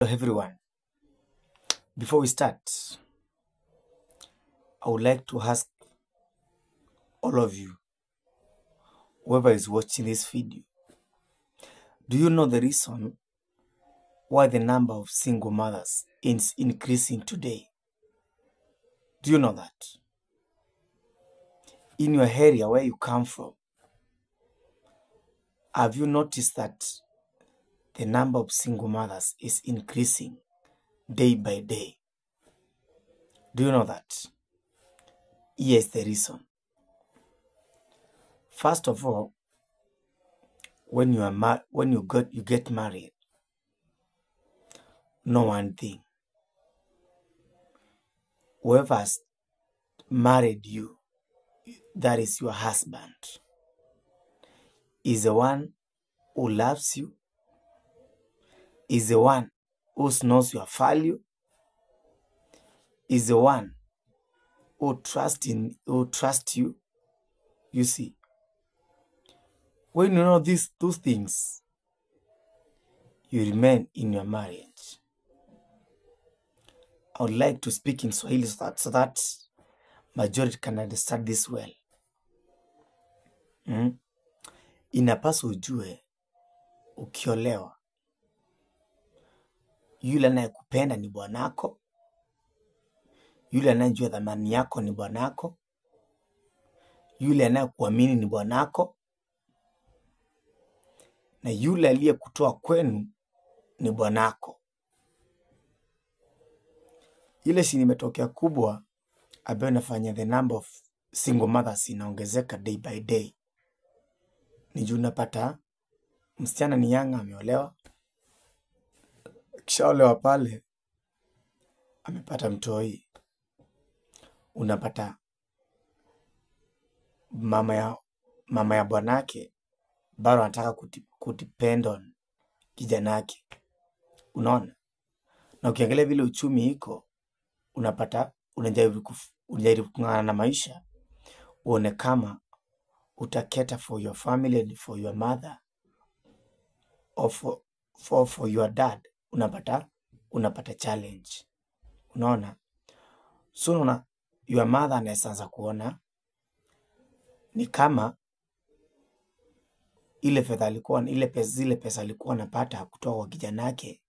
Hello everyone, before we start, I would like to ask all of you, whoever is watching this video, do you know the reason why the number of single mothers is increasing today? Do you know that? In your area where you come from, have you noticed that the number of single mothers is increasing day by day? Do you know that? Here's the reason. First of all, when you get married, know one thing. Whoever has married you, that is your husband, is the one who loves you, is the one who knows your value, is the one who trusts you. You see, when you know these two things, you remain in your marriage. I would like to speak in Swahili so that majority can understand this well. Inapaswa ujue ukiolewa, yule anayekupenda ni bwanako, yule anayejua thamani yako ni bwanako, yule anayekuamini ni bwanako, na yule aliyekutoa kwenu ni bwanako. Ile shini imetokea kubwa ambayo inafanya the number of single mothers inaongezeka day by day. Ni juu unapata msichana ni young, ameolewa, kishaolewa pale amepata mtoi, unapata mama ya bwanake bado anataka kudepend on kijanake. Unaona? Na ukiangalia vile uchumi iko, unapata unajaribu kung'ang'ana na maisha, uone kama utaketa for your family and for your mother or for your dad. Unapata challenge. Unaona? So unaona, your mother anaanza kuona ni kama zile pesa alikuwa anapata kutoka kwa kijanake,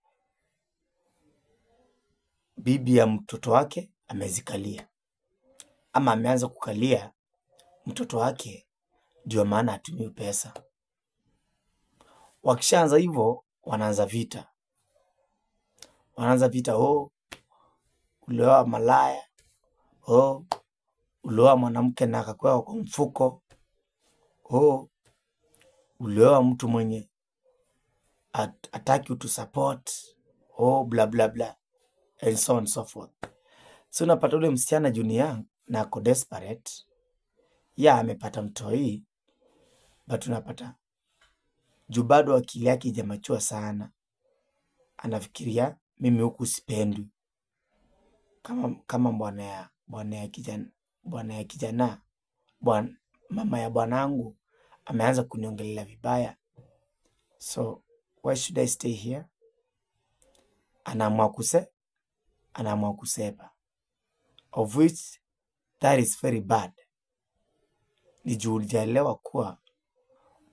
bibi ya mtoto wake amezikalia, ama ameanza kukalia mtoto wake, ndio maana atumie pesa. Wakishaanza hivyo, wanaanza vita. Ulioa malaya, ulioa mwanamke na akakuwa kwa mfuko, ulioa mtu mwenye ataki utu support, bla bla bla, and so on and so forth. So unapata ule msichana junior na ako desperate, amepata mtoi, but unapata juu bado akili yake haijamachua sana, anafikiria mimi huku sipendwi. Kama mama ya bwanangu ameanza kuniongelea vibaya, so why should I stay here? Anaamua kusepa, of which that is very bad. Ni juu hujaelewa kuwa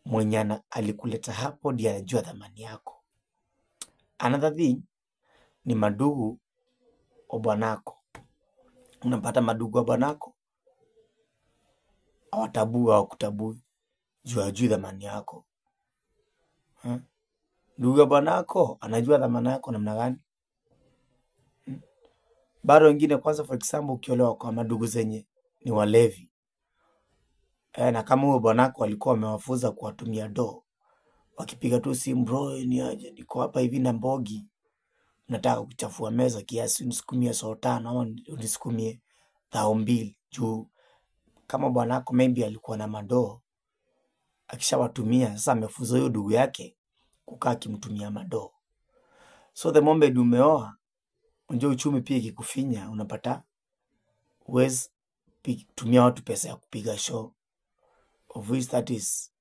mwenye alikuleta hapo ndiye anajua thamani yako. Another thing ni madugu wa bwanako. Unapata madugu wa bwanako hawakutabui juu hajui thamani yako. Ndugu wa bwanako anajua thamani yako namna gani? Bado wengine, kwanza for example, ukiolewa kwa madugu zenye ni walevi, na kama huyo bwanako alikuwa amewafuza kuwatumia do, wakipiga tu simu, bro ni aje, niko hapa hivi na mbogi, nataka kuchafua meza kiasi, unisukumie $5 ama unisukumie $2,000. Juu kama bwanako maybe alikuwa na mado, akishawatumia sasa amefuza huyo ndugu yake kukaa kimtumia mado. So the moment umeoa, unajua uchumi pia ikikufinya, unapata uwezi tumia watu pesa ya kupiga show, of which that is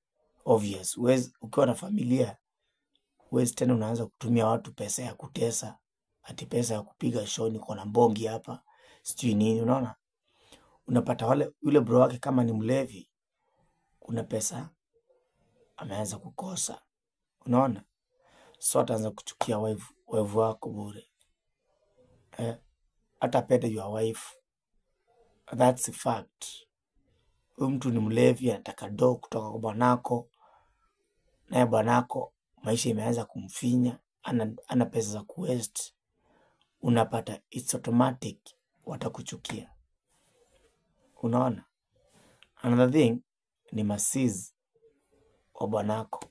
obvious. Ukiwa na familia, uwezi tena unaanza kutumia watu pesa ya kutesa ati pesa ya kupiga show, niko na mbongi hapa, sijui nini. Unaona, unapata yule bro wake kama ni mlevi, kuna pesa ameanza kukosa. Unaona, so ataanza kuchukia wife wako bure. Hata pende your wife, that's a fact. Huyu mtu ni mlevi, anataka do kutoka kwa bwanako, naye bwanako maisha imeanza kumfinya, ana pesa za kuwaste. Unapata it's automatic watakuchukia. Unaona, another thing ni masizi wa bwanako.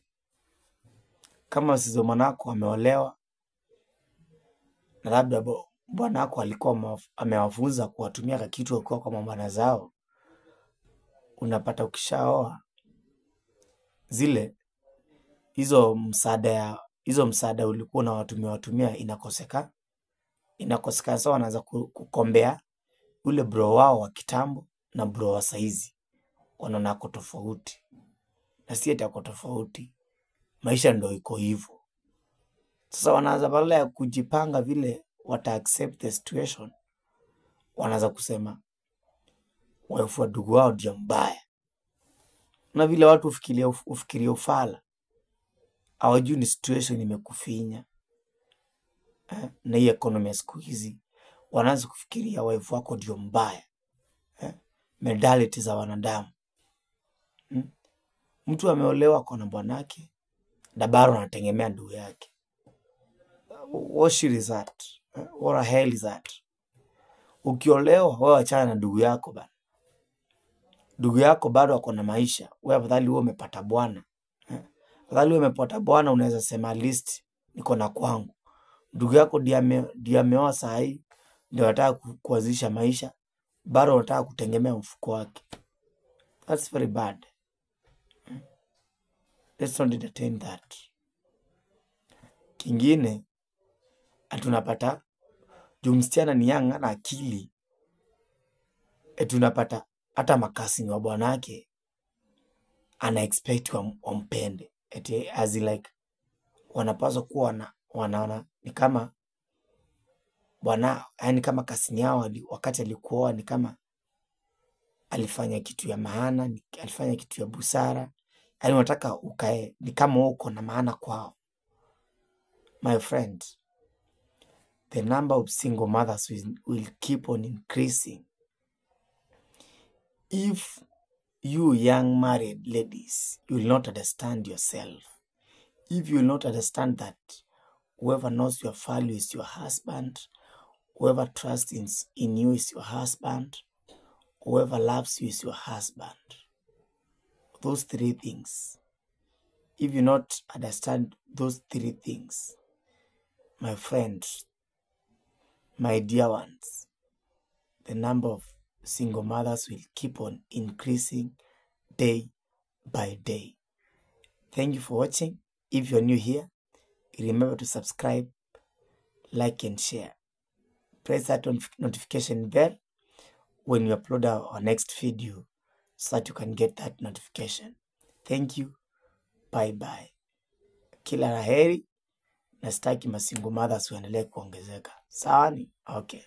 Kama masizi wa bwanako ameolewa na labda bwanako alikuwa amewafunza kuwatumia kitu kwa mabwana zao, unapata ukishaoa hizo msaada ulikuwa na watumia inakosekana. Sawa, wanaanza kukombea ule bro wao wa kitambo na bro wa saizi, wanaona ako tofauti. Na si eti ako tofauti, maisha ndio iko hivyo. Sasa wanaanza badala ya kujipanga vile wata accept the situation, wanaanza kusema wife wa ndugu wao ndio mbaya. Na vile watu ufikiria ufala, hawajui ni situation imekufinya. Na hii economy siku hizi wanaanza kufikiria wife wako ndio mbaya. Mentality za wanadamu. Mtu ameolewa kwa na bwanake, dabaro anategemea ndugu yake. What shit is that? What the hell is that? Ukiolewa wewe achana na ndugu yako bana. Ndugu yako bado ako na maisha. Wewe afadhali wewe umepata bwana. Afadhali wewe umepata bwana, unaweza sema list niko na kwangu. Ndugu yako ndiye ameoa saa hii, ndio anataka kuanzisha maisha, bado anataka kutegemea mfuko wake. That's very bad. Let's not entertain that. Kingine, tunapata msichana ni young, ana akili. Tunapata hata makasi wa bwanake ana expect wampende. As like wanapaswa kuwa wanaona ni kama bwana, yani kama kasini yao wakati alikuwa ni kama alifanya kitu ya maana, alifanya kitu ya busara. Yani wanataka ukae ni kama uko na maana kwao. My friend, the number of single mothers will keep on increasing. If you young married ladies, you will not understand yourself. If you will not understand that whoever knows your value is your husband, whoever trusts in you is your husband, whoever loves you is your husband. Those three things. If you not understand those three things, my friends, my dear ones, the number of single mothers will keep on increasing day by day. Thank you for watching. If you're new here, remember to subscribe, like and share. Press that notification bell when we upload our next video so that you can get that notification. Thank you. Bye bye. Kila la heri, na sitaki masingle mothers waendelee kuongezeka. Sawa ni? Okay.